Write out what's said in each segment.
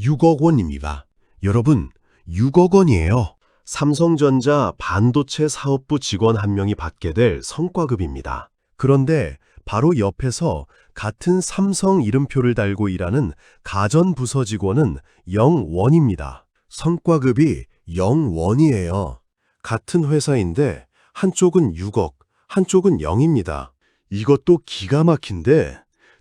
6억 원입니다. 여러분, 6억 원이에요. 삼성전자 반도체 사업부 직원 한 명이 받게 될 성과급입니다. 그런데 바로 옆에서 같은 삼성 이름표를 달고 일하는 가전부서 직원은 0원입니다. 성과급이 0원이에요. 같은 회사인데 한쪽은 6억, 한쪽은 0입니다. 이것도 기가 막힌데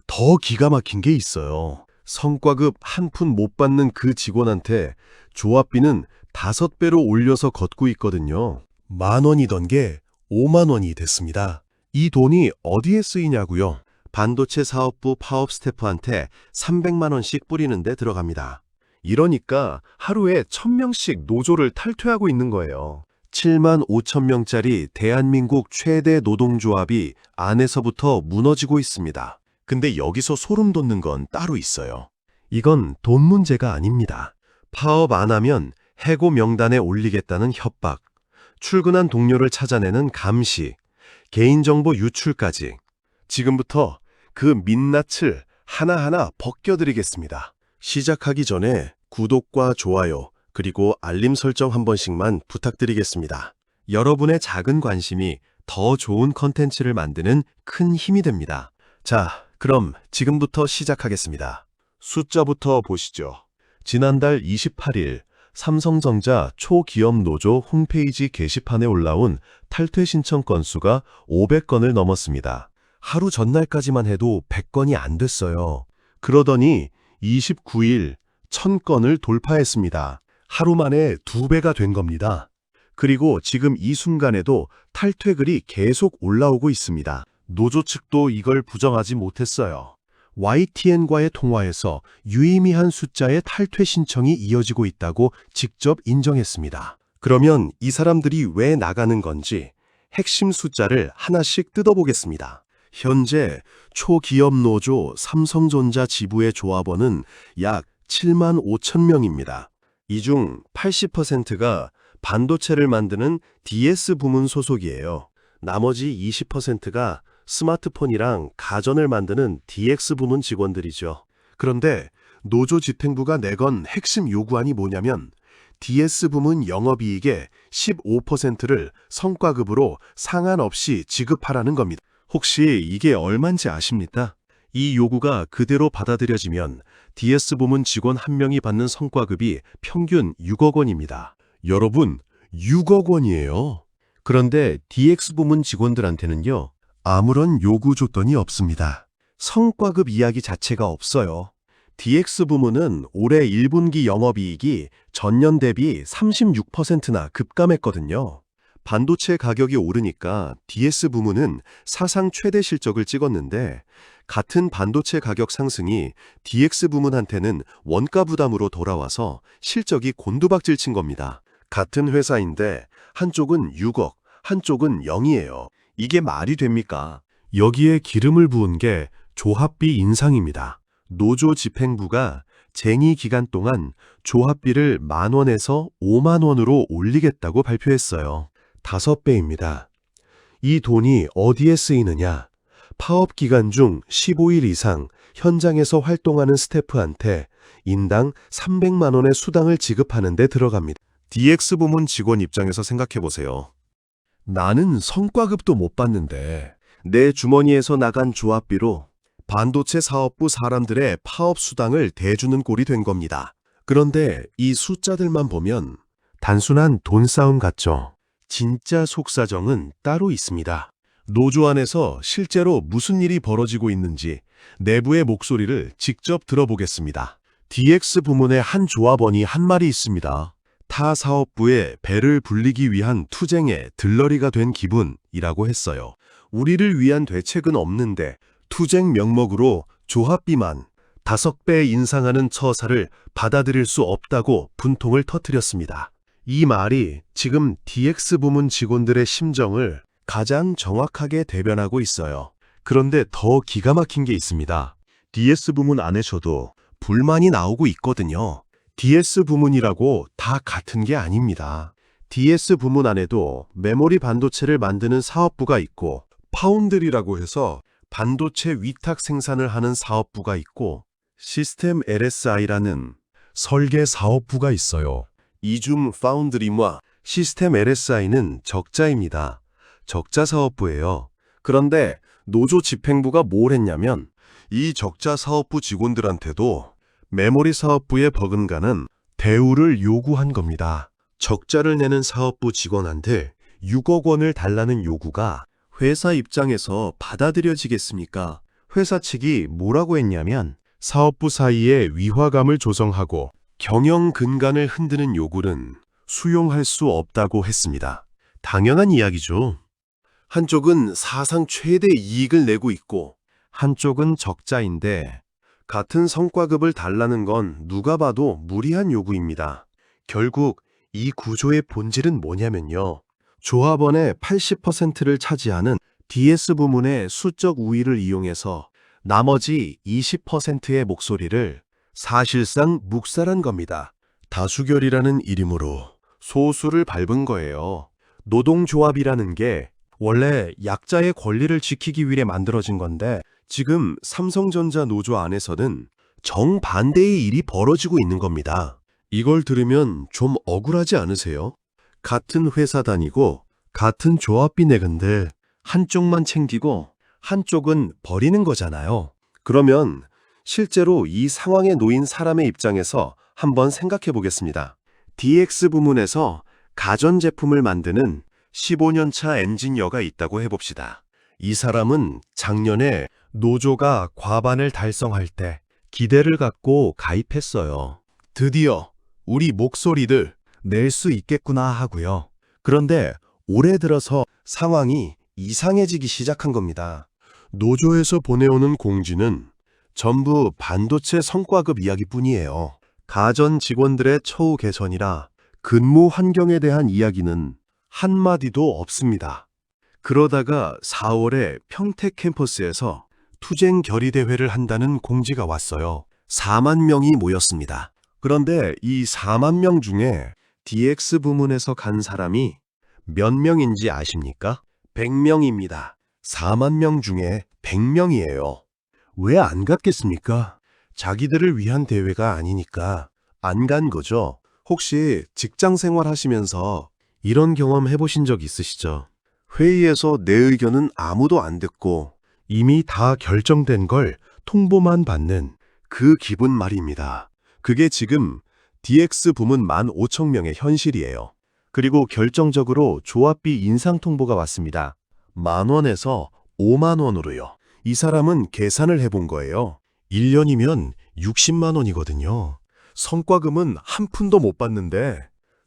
더 기가 막힌 게 있어요. 성과급 한 푼 못 받는 그 직원한테 조합비는 5배로 올려서 걷고 있거든요. 10,000원이던 게 50,000원이 됐습니다. 이 돈이 어디에 쓰이냐고요? 반도체 사업부 파업 스태프한테 300만 원씩 뿌리는 데 들어갑니다. 이러니까 하루에 1,000명씩 노조를 탈퇴하고 있는 거예요. 7만 5천 명짜리 대한민국 최대 노동조합이 안에서부터 무너지고 있습니다. 근데 여기서 소름 돋는 건 따로 있어요. 이건 돈 문제가 아닙니다. 파업 안 하면 해고 명단에 올리겠다는 협박, 출근한 동료를 찾아내는 감시, 개인정보 유출까지. 지금부터 그 민낯을 하나하나 벗겨드리겠습니다. 시작하기 전에 구독과 좋아요, 그리고 알림 설정 한 번씩만 부탁드리겠습니다. 여러분의 작은 관심이 더 좋은 컨텐츠를 만드는 큰 힘이 됩니다. 자, 그럼 지금부터 시작하겠습니다. 숫자부터 보시죠. 지난달 28일 삼성전자 초기업 노조 홈페이지 게시판에 올라온 탈퇴 신청 건수가 500건을 넘었습니다. 하루 전날까지만 해도 100건이 안 됐어요. 그러더니 29일 1,000건을 돌파했습니다. 하루 만에 2배가 된 겁니다. 그리고 지금 이 순간에도 탈퇴글이 계속 올라오고 있습니다. 노조 측도 이걸 부정하지 못했어요. YTN과의 통화에서 유의미한 숫자의 탈퇴 신청이 이어지고 있다고 직접 인정했습니다. 그러면 이 사람들이 왜 나가는 건지 핵심 숫자를 하나씩 뜯어보겠습니다. 현재 초기업 노조 삼성전자 지부의 조합원은 약 7만 5천 명입니다. 이 중 80%가 반도체를 만드는 DS 부문 소속이에요. 나머지 20%가 스마트폰이랑 가전을 만드는 DX 부문 직원들이죠. 그런데 노조 집행부가 내건 핵심 요구안이 뭐냐면 DS 부문 영업이익의 15%를 성과급으로 상한없이 지급하라는 겁니다. 혹시 이게 얼마인지 아십니까? 이 요구가 그대로 받아들여지면 DS 부문 직원 한 명이 받는 성과급이 평균 6억 원입니다. 여러분, 6억 원이에요. 그런데 DX 부문 직원들한테는요, 아무런 요구 조건이 없습니다. 성과급 이야기 자체가 없어요. DX 부문은 올해 1분기 영업이익이 전년 대비 36%나 급감했거든요. 반도체 가격이 오르니까 DS 부문은 사상 최대 실적을 찍었는데 같은 반도체 가격 상승이 DX 부문한테는 원가 부담으로 돌아와서 실적이 곤두박질 친 겁니다. 같은 회사인데 한쪽은 6억, 한쪽은 0이에요. 이게 말이 됩니까? 여기에 기름을 부은 게 조합비 인상입니다. 노조 집행부가 쟁의 기간 동안 조합비를 10,000원에서 50,000원으로 올리겠다고 발표했어요. 5배입니다. 이 돈이 어디에 쓰이느냐? 파업 기간 중 15일 이상 현장에서 활동하는 스태프한테 인당 300만 원의 수당을 지급하는 데 들어갑니다. DX 부문 직원 입장에서 생각해보세요. 나는 성과급도 못 받는데 내 주머니에서 나간 조합비로 반도체 사업부 사람들의 파업 수당을 대주는 꼴이 된 겁니다. 그런데 이 숫자들만 보면 단순한 돈 싸움 같죠? 진짜 속사정은 따로 있습니다. 노조 안에서 실제로 무슨 일이 벌어지고 있는지 내부의 목소리를 직접 들어보겠습니다. DX 부문의 한 조합원이 한 말이 있습니다. 타 사업부에 배를 불리기 위한 투쟁의 들러리가 된 기분이라고 했어요. 우리를 위한 대책은 없는데 투쟁 명목으로 조합비만 5배 인상하는 처사를 받아들일 수 없다고 분통을 터뜨렸습니다. 이 말이 지금 DX 부문 직원들의 심정을 가장 정확하게 대변하고 있어요. 그런데 더 기가 막힌 게 있습니다. DS 부문 안에서도 불만이 나오고 있거든요. DS 부문이라고 다 같은 게 아닙니다. DS 부문 안에도 메모리 반도체를 만드는 사업부가 있고 파운드리라고 해서 반도체 위탁 생산을 하는 사업부가 있고 시스템 LSI라는 설계 사업부가 있어요. 이줌 파운드리와 시스템 LSI는 적자입니다. 적자 사업부예요. 그런데 노조 집행부가 뭘 했냐면 이 적자 사업부 직원들한테도 메모리 사업부에 버금가는 대우를 요구한 겁니다. 적자를 내는 사업부 직원한테 6억 원을 달라는 요구가 회사 입장에서 받아들여지겠습니까? 회사 측이 뭐라고 했냐면 사업부 사이에 위화감을 조성하고 경영 근간을 흔드는 요구는 수용할 수 없다고 했습니다. 당연한 이야기죠. 한쪽은 사상 최대 이익을 내고 있고 한쪽은 적자인데 같은 성과급을 달라는 건 누가 봐도 무리한 요구입니다. 결국 이 구조의 본질은 뭐냐면요. 조합원의 80%를 차지하는 DS 부문의 수적 우위를 이용해서 나머지 20%의 목소리를 사실상 묵살한 겁니다. 다수결이라는 이름으로 소수를 밟은 거예요. 노동조합이라는 게 원래 약자의 권리를 지키기 위해 만들어진 건데 지금 삼성전자 노조 안에서는 정반대의 일이 벌어지고 있는 겁니다. 이걸 들으면 좀 억울하지 않으세요? 같은 회사 다니고 같은 조합비 내건데 한쪽만 챙기고 한쪽은 버리는 거잖아요. 그러면 실제로 이 상황에 놓인 사람의 입장에서 한번 생각해 보겠습니다. DX 부문에서 가전제품을 만드는 15년 차 엔지니어가 있다고 해봅시다. 이 사람은 작년에 노조가 과반을 달성할 때 기대를 갖고 가입했어요. 드디어 우리 목소리들 낼 수 있겠구나 하고요. 그런데 올해 들어서 상황이 이상해지기 시작한 겁니다. 노조에서 보내오는 공지는 전부 반도체 성과급 이야기뿐이에요. 가전 직원들의 처우 개선이라 근무 환경에 대한 이야기는 한마디도 없습니다. 그러다가 4월에 평택 캠퍼스에서 투쟁 결의대회를 한다는 공지가 왔어요. 4만 명이 모였습니다. 그런데 이 4만 명 중에 DX 부문에서 간 사람이 몇 명인지 아십니까? 100명입니다. 4만 명 중에 100명이에요. 왜 안 갔겠습니까? 자기들을 위한 대회가 아니니까 안 간 거죠. 혹시 직장 생활 하시면서 이런 경험 해보신 적 있으시죠? 회의에서 내 의견은 아무도 안 듣고 이미 다 결정된 걸 통보만 받는 그 기분 말입니다. 그게 지금 DX 부문 15,000명의 현실이에요. 그리고 결정적으로 조합비 인상 통보가 왔습니다. 10,000원에서 5만 원으로요. 이 사람은 계산을 해본 거예요. 1년이면 60만 원이거든요. 성과금은 한 푼도 못 받는데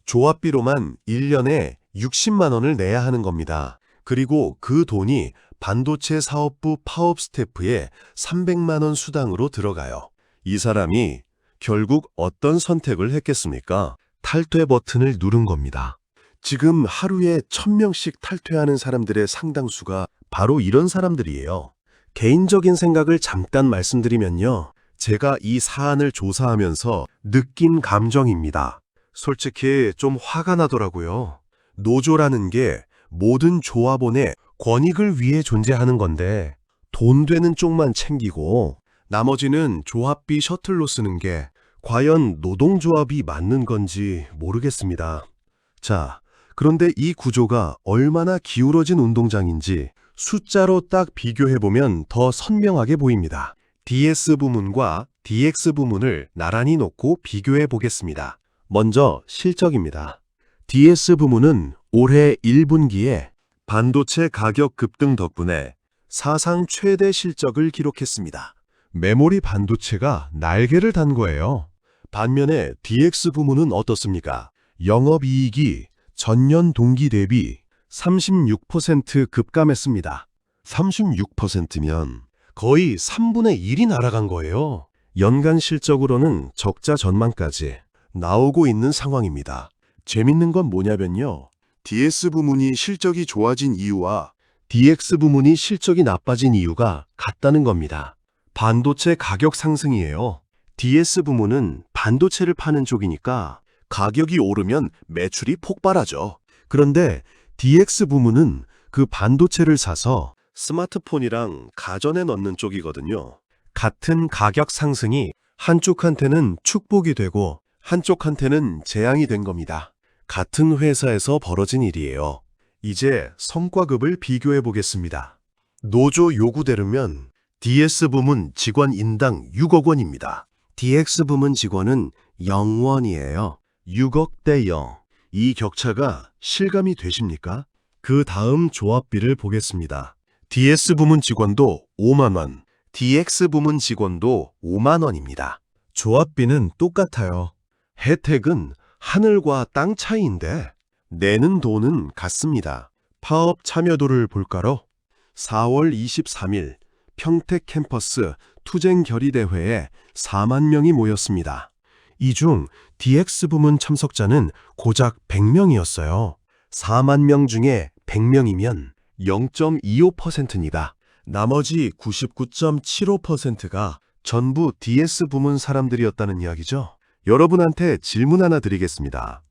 조합비로만 1년에 60만 원을 내야 하는 겁니다. 그리고 그 돈이 반도체 사업부 파업 스태프에 300만 원 수당으로 들어가요. 이 사람이 결국 어떤 선택을 했겠습니까? 탈퇴 버튼을 누른 겁니다. 지금 하루에 1,000명씩 탈퇴하는 사람들의 상당수가 바로 이런 사람들이에요. 개인적인 생각을 잠깐 말씀드리면요. 제가 이 사안을 조사하면서 느낀 감정입니다. 솔직히 좀 화가 나더라고요. 노조라는 게 모든 조합원의 권익을 위해 존재하는 건데 돈 되는 쪽만 챙기고 나머지는 조합비 셔틀로 쓰는 게 과연 노동조합이 맞는 건지 모르겠습니다. 자, 그런데 이 구조가 얼마나 기울어진 운동장인지 숫자로 딱 비교해보면 더 선명하게 보입니다. DS 부문과 DX 부문을 나란히 놓고 비교해 보겠습니다. 먼저 실적입니다. DS 부문은 올해 1분기에 반도체 가격 급등 덕분에 사상 최대 실적을 기록했습니다. 메모리 반도체가 날개를 단 거예요. 반면에 DX 부문은 어떻습니까? 영업이익이 전년 동기 대비 36% 급감했습니다. 36%면 거의 3분의 1이 날아간 거예요. 연간 실적으로는 적자 전망까지 나오고 있는 상황입니다. 재밌는 건 뭐냐면요. DS 부문이 실적이 좋아진 이유와 DX 부문이 실적이 나빠진 이유가 같다는 겁니다. 반도체 가격 상승이에요. DS 부문은 반도체를 파는 쪽이니까 가격이 오르면 매출이 폭발하죠. 그런데 DX 부문은 그 반도체를 사서 스마트폰이랑 가전에 넣는 쪽이거든요. 같은 가격 상승이 한쪽한테는 축복이 되고 한쪽한테는 재앙이 된 겁니다. 같은 회사에서 벌어진 일이에요. 이제 성과급을 비교해 보겠습니다. 노조 요구대로면 DS 부문 직원 인당 6억 원입니다. DX 부문 직원은 0원이에요. 6억 대 0. 이 격차가 실감이 되십니까? 그 다음 조합비를 보겠습니다. DS 부문 직원도 5만 원, DX 부문 직원도 5만 원입니다. 조합비는 똑같아요. 혜택은 하늘과 땅 차이인데 내는 돈은 같습니다. 파업 참여도를 볼까요? 4월 23일 평택 캠퍼스 투쟁 결의대회에 4만 명이 모였습니다. 이 중 DX 부문 참석자는 고작 100명이었어요. 4만 명 중에 100명이면 0.25%입니다. 나머지 99.75%가 전부 DS 부문 사람들이었다는 이야기죠. 여러분한테 질문 하나 드리겠습니다.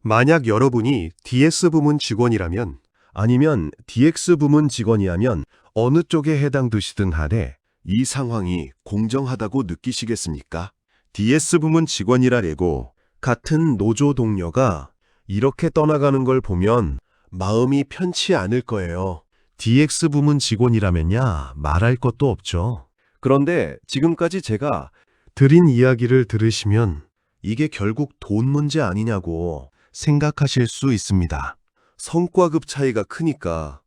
만약 여러분이 DS 부문 직원이라면 아니면 DX 부문 직원이라면 어느 쪽에 해당되시든 하되 이 상황이 공정하다고 느끼시겠습니까? DS 부문 직원이라고 같은 노조 동료가 이렇게 떠나가는 걸 보면 마음이 편치 않을 거예요. DX 부문 직원이라면야 말할 것도 없죠. 그런데 지금까지 제가 드린 이야기를 들으시면 이게 결국 돈 문제 아니냐고 생각하실 수 있습니다. 성과급 차이가 크니까,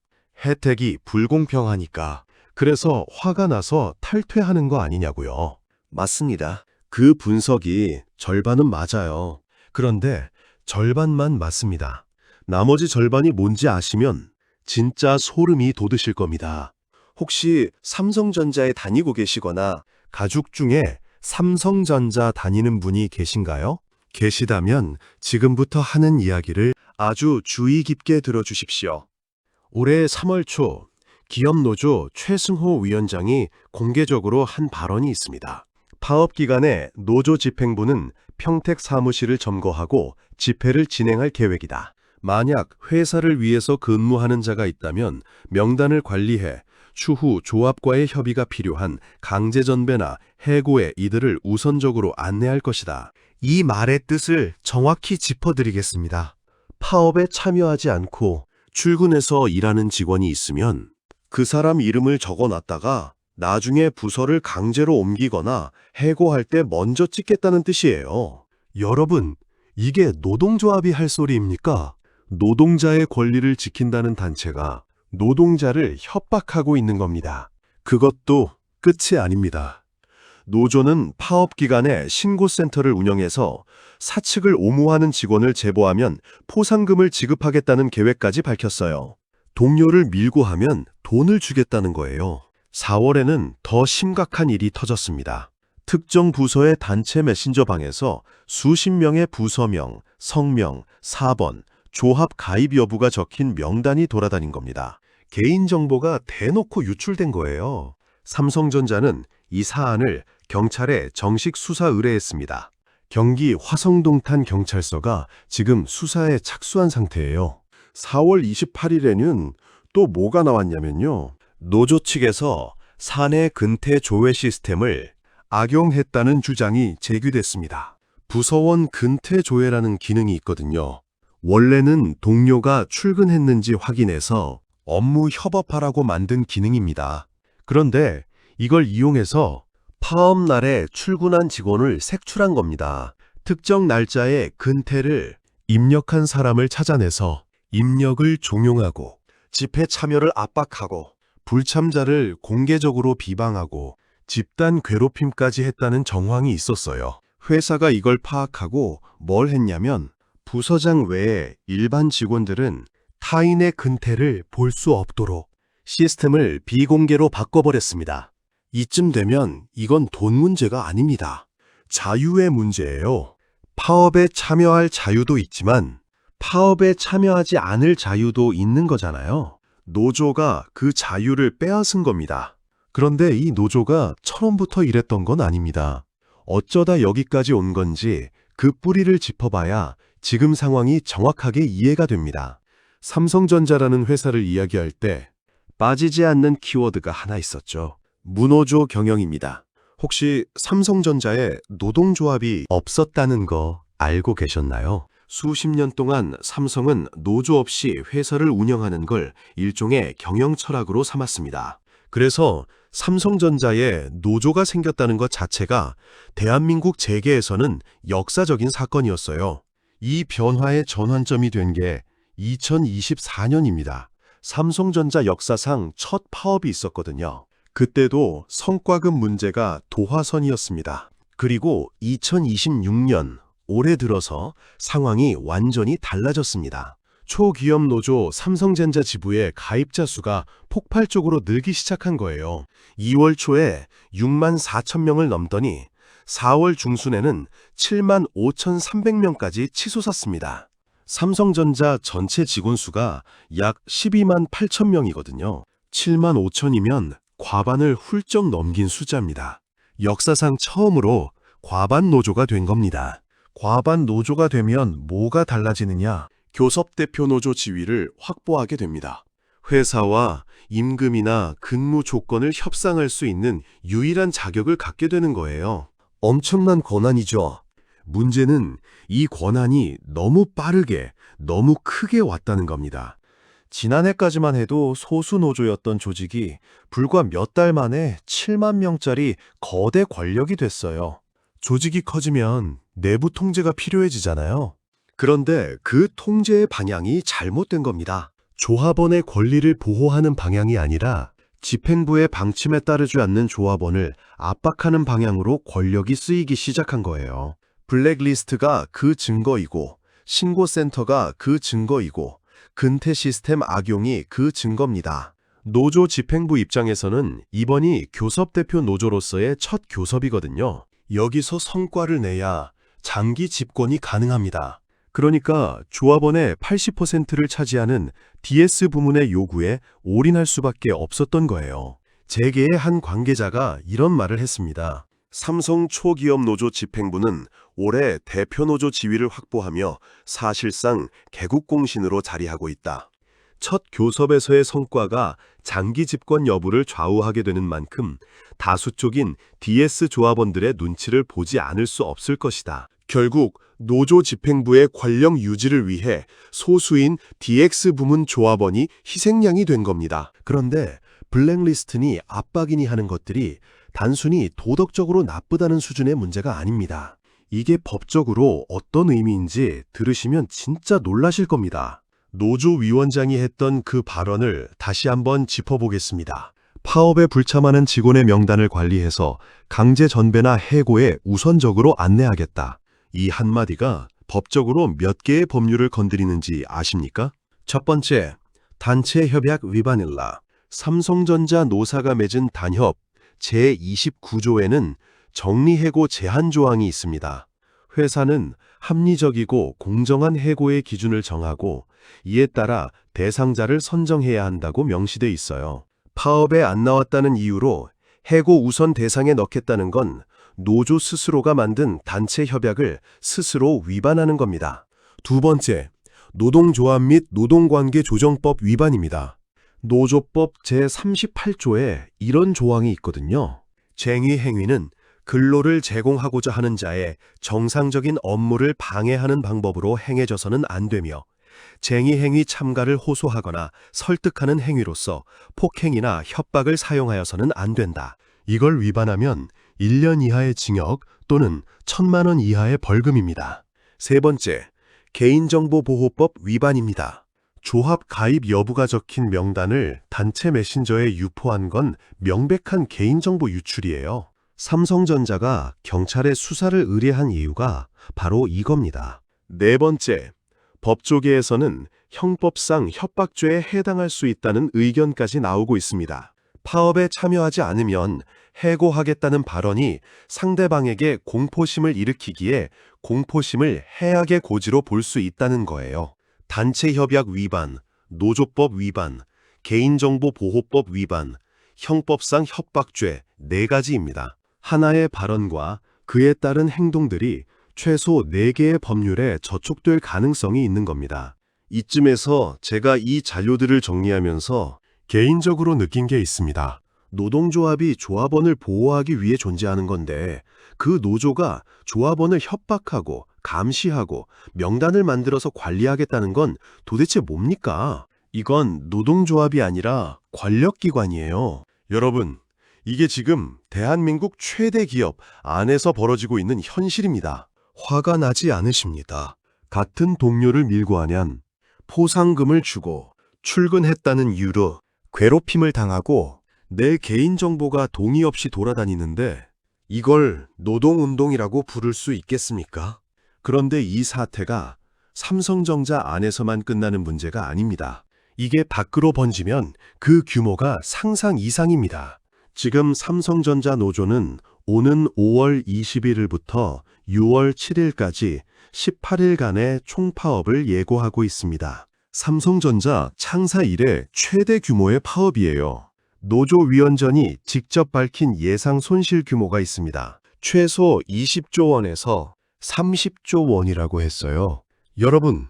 혜택이 불공평하니까, 그래서 화가 나서 탈퇴하는 거 아니냐고요. 맞습니다. 그 분석이 절반은 맞아요. 그런데 절반만 맞습니다. 나머지 절반이 뭔지 아시면 진짜 소름이 돋으실 겁니다. 혹시 삼성전자에 다니고 계시거나 가족 중에 삼성전자 다니는 분이 계신가요? 계시다면 지금부터 하는 이야기를 아주 주의 깊게 들어주십시오. 올해 3월 초 기업노조 최승호 위원장이 공개적으로 한 발언이 있습니다. 파업 기간에 노조 집행부는 평택 사무실을 점거하고 집회를 진행할 계획이다. 만약 회사를 위해서 근무하는 자가 있다면 명단을 관리해 추후 조합과의 협의가 필요한 강제전배나 해고에 이들을 우선적으로 안내할 것이다. 이 말의 뜻을 정확히 짚어드리겠습니다. 파업에 참여하지 않고 출근해서 일하는 직원이 있으면 그 사람 이름을 적어놨다가 나중에 부서를 강제로 옮기거나 해고할 때 먼저 찍겠다는 뜻이에요. 여러분, 이게 노동조합이 할 소리입니까? 노동자의 권리를 지킨다는 단체가 노동자를 협박하고 있는 겁니다. 그것도 끝이 아닙니다. 노조는 파업 기간에 신고센터를 운영해서 사측을 옹호하는 직원을 제보하면 포상금을 지급하겠다는 계획까지 밝혔어요. 동료를 밀고 하면 돈을 주겠다는 거예요. 4월에는 더 심각한 일이 터졌습니다. 특정 부서의 단체 메신저방에서 수십 명의 부서명, 성명, 사번, 조합 가입 여부가 적힌 명단이 돌아다닌 겁니다. 개인정보가 대놓고 유출된 거예요. 삼성전자는 이 사안을 경찰에 정식 수사 의뢰했습니다. 경기 화성동탄 경찰서가 지금 수사에 착수한 상태예요. 4월 28일에는 또 뭐가 나왔냐면요. 노조 측에서 사내 근태 조회 시스템을 악용했다는 주장이 제기됐습니다. 부서원 근태 조회라는 기능이 있거든요. 원래는 동료가 출근했는지 확인해서 업무 협업하라고 만든 기능입니다. 그런데 이걸 이용해서 파업 날에 출근한 직원을 색출한 겁니다. 특정 날짜에 근태를 입력한 사람을 찾아내서 입력을 종용하고 집회 참여를 압박하고 불참자를 공개적으로 비방하고 집단 괴롭힘까지 했다는 정황이 있었어요. 회사가 이걸 파악하고 뭘 했냐면 부서장 외에 일반 직원들은 타인의 근태를 볼 수 없도록 시스템을 비공개로 바꿔버렸습니다. 이쯤 되면 이건 돈 문제가 아닙니다. 자유의 문제예요. 파업에 참여할 자유도 있지만 파업에 참여하지 않을 자유도 있는 거잖아요. 노조가 그 자유를 빼앗은 겁니다. 그런데 이 노조가 처음부터 이랬던 건 아닙니다. 어쩌다 여기까지 온 건지 그 뿌리를 짚어봐야 지금 상황이 정확하게 이해가 됩니다. 삼성전자라는 회사를 이야기할 때 빠지지 않는 키워드가 하나 있었죠. 무노조 경영입니다. 혹시 삼성전자에 노동조합이 없었다는 거 알고 계셨나요? 수십 년 동안 삼성은 노조 없이 회사를 운영하는 걸 일종의 경영 철학으로 삼았습니다. 그래서 삼성전자에 노조가 생겼다는 것 자체가 대한민국 재계에서는 역사적인 사건이었어요. 이 변화의 전환점이 된 게 2024년입니다. 삼성전자 역사상 첫 파업이 있었거든요. 그때도 성과급 문제가 도화선이었습니다. 그리고 2026년 올해 들어서 상황이 완전히 달라졌습니다. 초기업 노조 삼성전자 지부의 가입자 수가 폭발적으로 늘기 시작한 거예요. 2월 초에 6만 4천 명을 넘더니 4월 중순에는 7만 5,300명까지 치솟았습니다. 삼성전자 전체 직원 수가 약 12만 8천 명이거든요. 7만 5천이면 과반을 훌쩍 넘긴 숫자입니다. 역사상 처음으로 과반 노조가 된 겁니다. 과반 노조가 되면 뭐가 달라지느냐? 교섭대표 노조 지위를 확보하게 됩니다. 회사와 임금이나 근무 조건을 협상할 수 있는 유일한 자격을 갖게 되는 거예요. 엄청난 권한이죠. 문제는 이 권한이 너무 빠르게, 너무 크게 왔다는 겁니다. 지난해까지만 해도 소수 노조였던 조직이 불과 몇 달 만에 7만 명짜리 거대 권력이 됐어요. 조직이 커지면 내부 통제가 필요해지잖아요. 그런데 그 통제의 방향이 잘못된 겁니다. 조합원의 권리를 보호하는 방향이 아니라 집행부의 방침에 따르지 않는 조합원을 압박하는 방향으로 권력이 쓰이기 시작한 거예요. 블랙리스트가 그 증거이고, 신고센터가 그 증거이고, 근태 시스템 악용이 그 증거입니다. 노조 집행부 입장에서는 이번이 교섭대표 노조로서의 첫 교섭이거든요. 여기서 성과를 내야 장기 집권이 가능합니다. 그러니까 조합원의 80%를 차지하는 DS 부문의 요구에 올인할 수밖에 없었던 거예요. 재계의 한 관계자가 이런 말을 했습니다. 삼성 초기업 노조 집행부는 올해 대표 노조 지위를 확보하며 사실상 개국공신으로 자리하고 있다. 첫 교섭에서의 성과가 장기 집권 여부를 좌우하게 되는 만큼 다수 쪽인 DS 조합원들의 눈치를 보지 않을 수 없을 것이다. 결국 노조 집행부의 권력 유지를 위해 소수인 DX 부문 조합원이 희생양이 된 겁니다. 그런데 블랙리스트니 압박이니 하는 것들이 단순히 도덕적으로 나쁘다는 수준의 문제가 아닙니다. 이게 법적으로 어떤 의미인지 들으시면 진짜 놀라실 겁니다. 노조 위원장이 했던 그 발언을 다시 한번 짚어보겠습니다. 파업에 불참하는 직원의 명단을 관리해서 강제 전배나 해고에 우선적으로 안내하겠다. 이 한마디가 법적으로 몇 개의 법률을 건드리는지 아십니까? 첫 번째, 단체 협약 위반일라. 삼성전자 노사가 맺은 단협 제29조에는 정리해고 제한 조항이 있습니다. 회사는 합리적이고 공정한 해고의 기준을 정하고 이에 따라 대상자를 선정해야 한다고 명시돼 있어요. 파업에 안 나왔다는 이유로 해고 우선 대상에 넣겠다는 건 노조 스스로가 만든 단체 협약을 스스로 위반하는 겁니다. 두 번째, 노동조합 및 노동관계조정법 위반입니다. 노조법 제38조에 이런 조항이 있거든요. 쟁의 행위는 근로를 제공하고자 하는 자의 정상적인 업무를 방해하는 방법으로 행해져서는 안 되며 쟁의 행위 참가를 호소하거나 설득하는 행위로서 폭행이나 협박을 사용하여서는 안 된다. 이걸 위반하면 1년 이하의 징역 또는 1,000만 원 이하의 벌금입니다. 세 번째, 개인정보보호법 위반입니다. 조합 가입 여부가 적힌 명단을 단체 메신저에 유포한 건 명백한 개인정보 유출이에요. 삼성전자가 경찰에 수사를 의뢰한 이유가 바로 이겁니다. 네 번째, 법조계에서는 형법상 협박죄에 해당할 수 있다는 의견까지 나오고 있습니다. 파업에 참여하지 않으면 해고하겠다는 발언이 상대방에게 공포심을 일으키기에 공포심을 해악의 고지로 볼 수 있다는 거예요. 단체 협약 위반, 노조법 위반, 개인정보보호법 위반, 형법상 협박죄 4가지입니다. 하나의 발언과 그에 따른 행동들이 최소 4개의 법률에 저촉될 가능성이 있는 겁니다. 이쯤에서 제가 이 자료들을 정리하면서 개인적으로 느낀 게 있습니다. 노동조합이 조합원을 보호하기 위해 존재하는 건데 그 노조가 조합원을 협박하고 감시하고 명단을 만들어서 관리하겠다는 건 도대체 뭡니까? 이건 노동조합이 아니라 권력기관이에요. 여러분, 이게 지금 대한민국 최대 기업 안에서 벌어지고 있는 현실입니다. 화가 나지 않으십니다. 같은 동료를 밀고 하면 포상금을 주고 출근했다는 이유로 괴롭힘을 당하고 내 개인정보가 동의 없이 돌아다니는데 이걸 노동운동이라고 부를 수 있겠습니까? 그런데 이 사태가 삼성전자 안에서만 끝나는 문제가 아닙니다. 이게 밖으로 번지면 그 규모가 상상 이상입니다. 지금 삼성전자 노조는 오는 5월 21일부터 6월 7일까지 18일간의 총파업을 예고하고 있습니다. 삼성전자 창사 이래 최대 규모의 파업이에요. 노조위원전이 직접 밝힌 예상 손실 규모가 있습니다. 최소 20조 원에서 30조 원이라고 했어요. 여러분,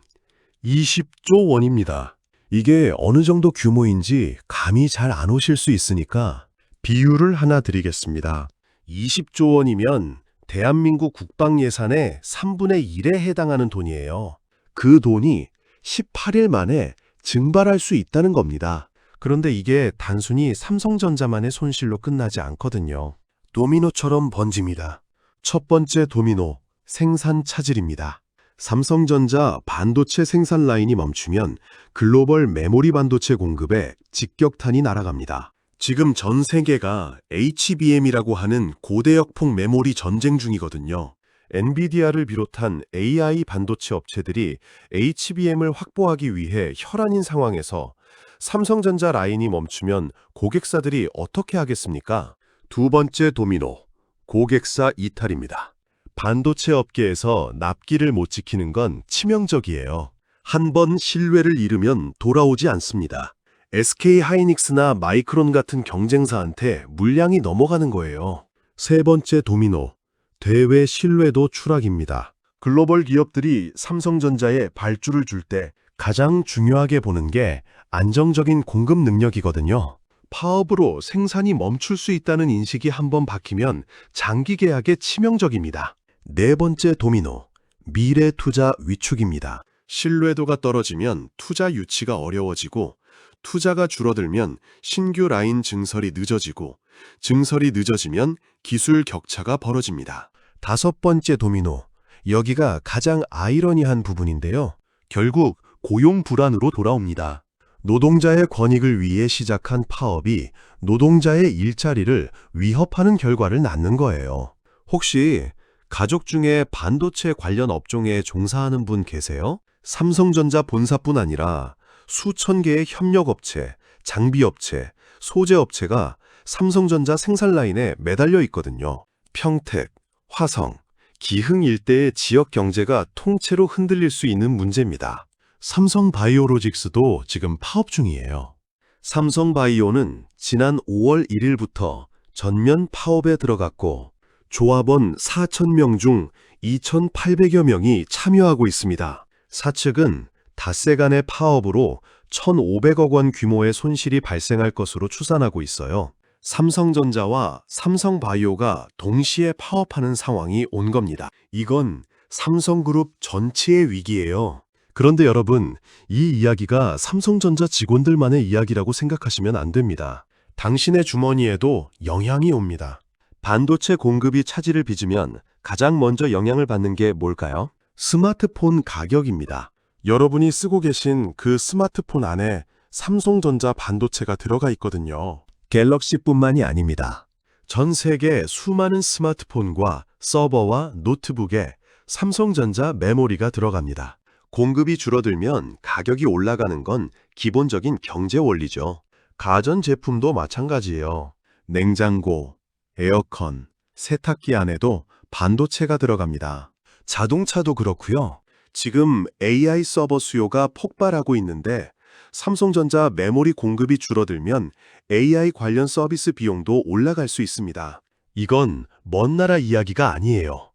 20조 원입니다. 이게 어느 정도 규모인지 감이 잘 안 오실 수 있으니까 비유를 하나 드리겠습니다. 20조 원이면 대한민국 국방 예산의 3분의 1에 해당하는 돈이에요. 그 돈이 18일 만에 증발할 수 있다는 겁니다. 그런데 이게 단순히 삼성전자만의 손실로 끝나지 않거든요. 도미노처럼 번집니다. 첫 번째 도미노, 생산 차질입니다. 삼성전자 반도체 생산 라인이 멈추면 글로벌 메모리 반도체 공급에 직격탄이 날아갑니다. 지금 전 세계가 HBM이라고 하는 고대역폭 메모리 전쟁 중이거든요. 엔비디아를 비롯한 AI 반도체 업체들이 HBM을 확보하기 위해 혈안인 상황에서 삼성전자 라인이 멈추면 고객사들이 어떻게 하겠습니까? 두 번째 도미노, 고객사 이탈입니다. 반도체 업계에서 납기를 못 지키는 건 치명적이에요. 한 번 신뢰를 잃으면 돌아오지 않습니다. SK하이닉스나 마이크론 같은 경쟁사한테 물량이 넘어가는 거예요. 세 번째 도미노, 대외 신뢰도 추락입니다. 글로벌 기업들이 삼성전자에 발주를 줄 때 가장 중요하게 보는 게 안정적인 공급 능력이거든요. 파업으로 생산이 멈출 수 있다는 인식이 한번 박히면 장기 계약에 치명적입니다. 네 번째 도미노, 미래 투자 위축입니다. 신뢰도가 떨어지면 투자 유치가 어려워지고 투자가 줄어들면 신규 라인 증설이 늦어지고 증설이 늦어지면 기술 격차가 벌어집니다. 다섯 번째 도미노, 여기가 가장 아이러니한 부분인데요. 결국 고용 불안으로 돌아옵니다. 노동자의 권익을 위해 시작한 파업이 노동자의 일자리를 위협하는 결과를 낳는 거예요. 혹시 가족 중에 반도체 관련 업종에 종사하는 분 계세요? 삼성전자 본사뿐 아니라 수천 개의 협력업체, 장비업체, 소재업체가 삼성전자 생산 라인에 매달려 있거든요. 평택, 화성, 기흥 일대의 지역 경제가 통째로 흔들릴 수 있는 문제입니다. 삼성바이오로직스도 지금 파업 중이에요. 삼성바이오는 지난 5월 1일부터 전면 파업에 들어갔고 조합원 4,000명 중 2,800여 명이 참여하고 있습니다. 사측은 닷새 간의 파업으로 1,500억 원 규모의 손실이 발생할 것으로 추산하고 있어요. 삼성전자와 삼성바이오가 동시에 파업하는 상황이 온 겁니다. 이건 삼성그룹 전체의 위기예요. 그런데 여러분, 이 이야기가 삼성전자 직원들만의 이야기라고 생각하시면 안 됩니다. 당신의 주머니에도 영향이 옵니다. 반도체 공급이 차질을 빚으면 가장 먼저 영향을 받는 게 뭘까요? 스마트폰 가격입니다. 여러분이 쓰고 계신 그 스마트폰 안에 삼성전자 반도체가 들어가 있거든요. 갤럭시뿐만이 아닙니다. 전 세계 수많은 스마트폰과 서버와 노트북에 삼성전자 메모리가 들어갑니다. 공급이 줄어들면 가격이 올라가는 건 기본적인 경제 원리죠. 가전제품도 마찬가지예요. 냉장고, 에어컨, 세탁기 안에도 반도체가 들어갑니다. 자동차도 그렇고요. 지금 AI 서버 수요가 폭발하고 있는데 삼성전자 메모리 공급이 줄어들면 AI 관련 서비스 비용도 올라갈 수 있습니다. 이건 먼 나라 이야기가 아니에요.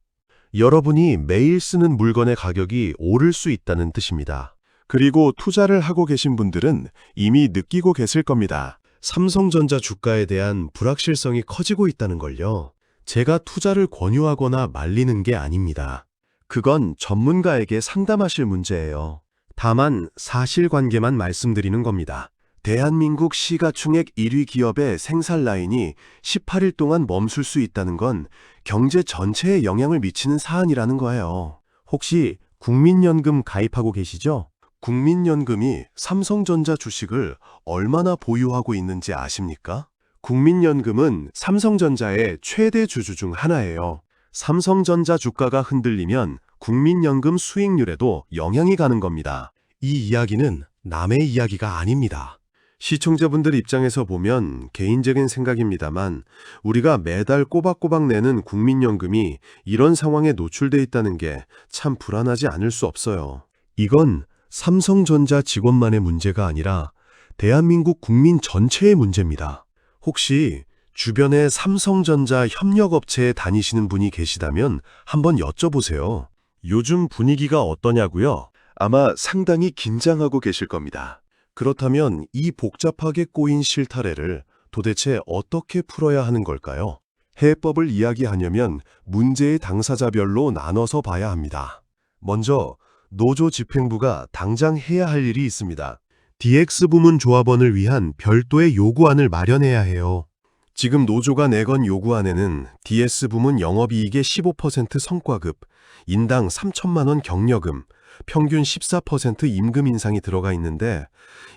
여러분이 매일 쓰는 물건의 가격이 오를 수 있다는 뜻입니다. 그리고 투자를 하고 계신 분들은 이미 느끼고 계실 겁니다. 삼성전자 주가에 대한 불확실성이 커지고 있다는 걸요. 제가 투자를 권유하거나 말리는 게 아닙니다. 그건 전문가에게 상담하실 문제예요. 다만 사실관계만 말씀드리는 겁니다. 대한민국 시가총액 1위 기업의 생산 라인이 18일 동안 멈출 수 있다는 건 경제 전체에 영향을 미치는 사안이라는 거예요. 혹시 국민연금 가입하고 계시죠? 국민연금이 삼성전자 주식을 얼마나 보유하고 있는지 아십니까? 국민연금은 삼성전자의 최대 주주 중 하나예요. 삼성전자 주가가 흔들리면 국민연금 수익률에도 영향이 가는 겁니다. 이 이야기는 남의 이야기가 아닙니다. 시청자분들 입장에서 보면 개인적인 생각입니다만 우리가 매달 꼬박꼬박 내는 국민연금이 이런 상황에 노출돼 있다는 게 참 불안하지 않을 수 없어요. 이건 삼성전자 직원만의 문제가 아니라 대한민국 국민 전체의 문제입니다. 혹시 주변에 삼성전자 협력업체에 다니시는 분이 계시다면 한번 여쭤보세요. 요즘 분위기가 어떠냐고요? 아마 상당히 긴장하고 계실 겁니다. 그렇다면 이 복잡하게 꼬인 실타래를 도대체 어떻게 풀어야 하는 걸까요? 해법을 이야기하려면 문제의 당사자별로 나눠서 봐야 합니다. 먼저 노조 집행부가 당장 해야 할 일이 있습니다. DX 부문 조합원을 위한 별도의 요구안을 마련해야 해요. 지금 노조가 내건 요구안에는 DS 부문 영업이익의 15% 성과급, 인당 3천만 원 격려금, 평균 14% 임금 인상이 들어가 있는데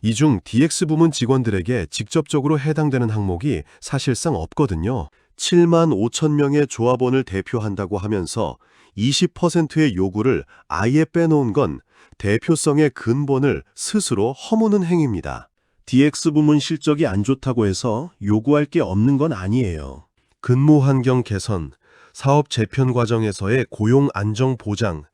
이 중 DX 부문 직원들에게 직접적으로 해당되는 항목이 사실상 없거든요. 7만 5천 명의 조합원을 대표한다고 하면서 20%의 요구를 아예 빼놓은 건 대표성의 근본을 스스로 허무는 행위입니다. DX 부문 실적이 안 좋다고 해서 요구할 게 없는 건 아니에요. 근무 환경 개선, 사업 재편 과정에서의 고용 안정 보장,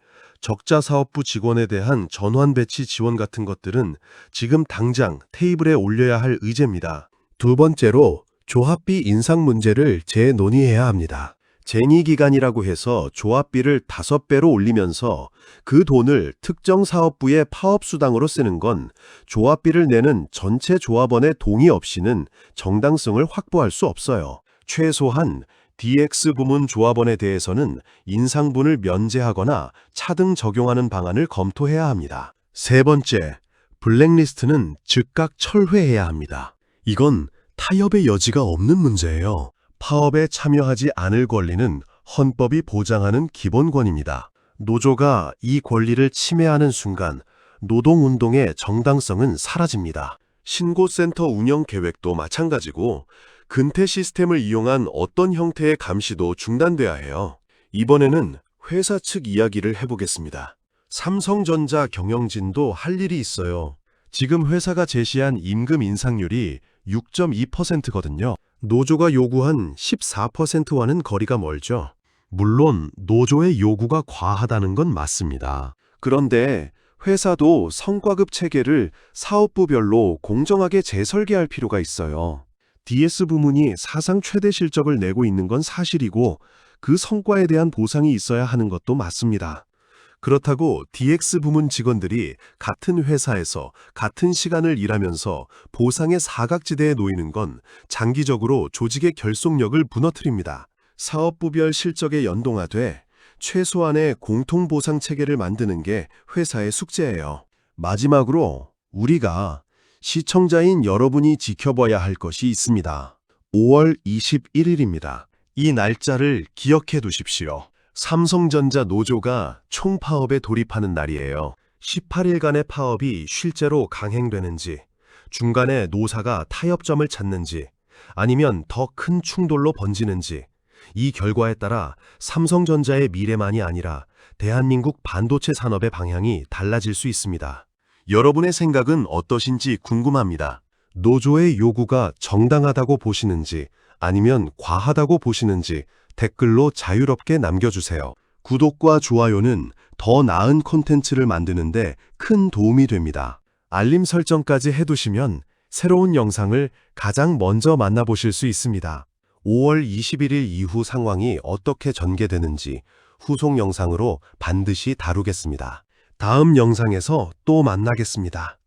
적자 사업부 직원에 대한 전환 배치 지원 같은 것들은 지금 당장 테이블에 올려야 할 의제입니다. 두 번째로 조합비 인상 문제를 재논의해야 합니다. 쟁의기간이라고 해서 조합비를 5배로 올리면서 그 돈을 특정 사업부의 파업수당으로 쓰는 건 조합비를 내는 전체 조합원의 동의 없이는 정당성을 확보할 수 없어요. 최소한 DX 부문 조합원에 대해서는 인상분을 면제하거나 차등 적용하는 방안을 검토해야 합니다. 세 번째, 블랙리스트는 즉각 철회해야 합니다. 이건 타협의 여지가 없는 문제예요. 파업에 참여하지 않을 권리는 헌법이 보장하는 기본권입니다. 노조가 이 권리를 침해하는 순간 노동운동의 정당성은 사라집니다. 신고센터 운영 계획도 마찬가지고 근태 시스템을 이용한 어떤 형태의 감시도 중단돼야 해요. 이번에는 회사 측 이야기를 해보겠습니다. 삼성전자 경영진도 할 일이 있어요. 지금 회사가 제시한 임금 인상률이 6.2%거든요. 노조가 요구한 14%와는 거리가 멀죠. 물론 노조의 요구가 과하다는 건 맞습니다. 그런데 회사도 성과급 체계를 사업부별로 공정하게 재설계할 필요가 있어요. DS 부문이 사상 최대 실적을 내고 있는 건 사실이고 그 성과에 대한 보상이 있어야 하는 것도 맞습니다. 그렇다고 DX 부문 직원들이 같은 회사에서 같은 시간을 일하면서 보상의 사각지대에 놓이는 건 장기적으로 조직의 결속력을 무너뜨립니다. 사업부별 실적에 연동하되 최소한의 공통보상 체계를 만드는 게 회사의 숙제예요. 마지막으로 우리가 시청자인 여러분이 지켜봐야 할 것이 있습니다. 5월 21일입니다. 이 날짜를 기억해 두십시오. 삼성전자 노조가 총파업에 돌입하는 날이에요. 18일간의 파업이 실제로 강행되는지, 중간에 노사가 타협점을 찾는지, 아니면 더 큰 충돌로 번지는지, 이 결과에 따라 삼성전자의 미래만이 아니라 대한민국 반도체 산업의 방향이 달라질 수 있습니다. 여러분의 생각은 어떠신지 궁금합니다. 노조의 요구가 정당하다고 보시는지 아니면 과하다고 보시는지 댓글로 자유롭게 남겨주세요. 구독과 좋아요는 더 나은 콘텐츠를 만드는데 큰 도움이 됩니다. 알림 설정까지 해두시면 새로운 영상을 가장 먼저 만나보실 수 있습니다. 5월 21일 이후 상황이 어떻게 전개되는지 후속 영상으로 반드시 다루겠습니다. 다음 영상에서 또 만나겠습니다.